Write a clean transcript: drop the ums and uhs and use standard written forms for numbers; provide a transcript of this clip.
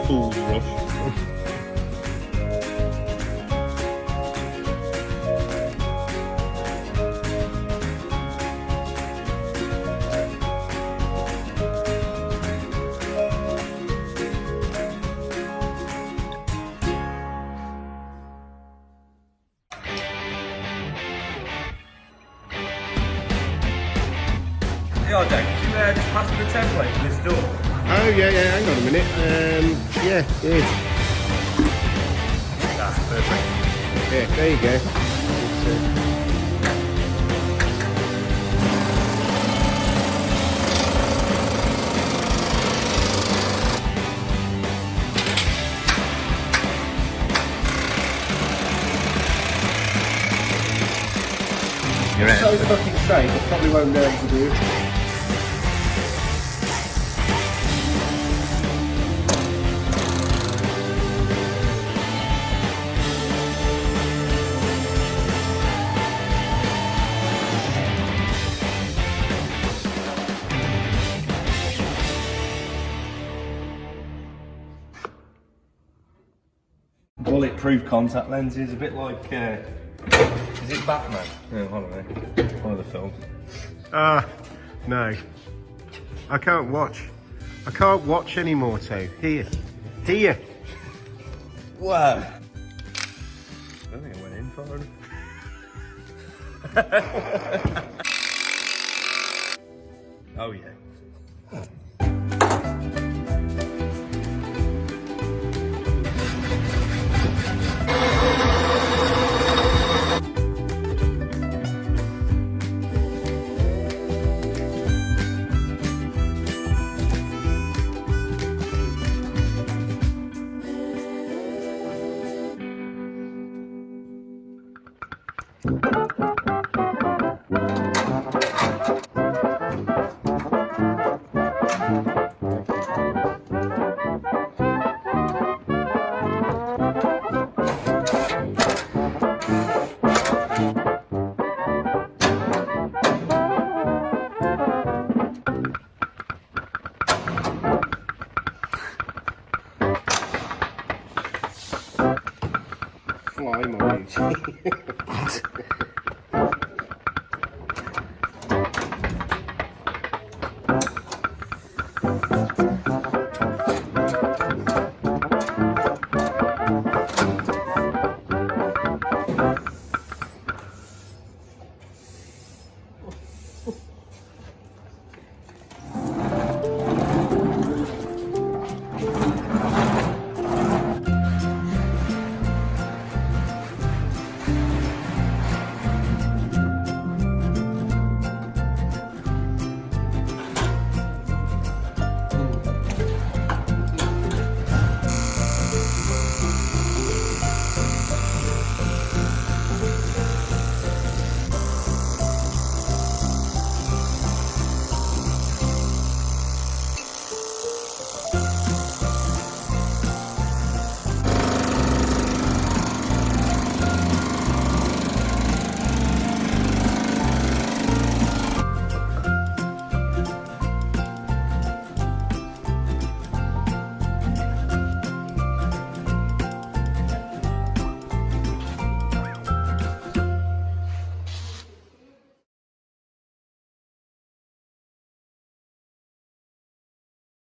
Fool's rush. Yeah, Jack, could you just pass me the template for this door? Oh yeah, hang on a minute. Yeah, it is. That's perfect. Yeah, there you go. You're in. So fucking safe, I probably won't be able to do it. Bulletproof contact lenses, a bit like, is it Batman? No, I don't know. One of the films. No. I can't watch. I can't watch anymore, Toe. Here. Wow. I don't think I went in for it. Oh yeah. Fly, my beauty.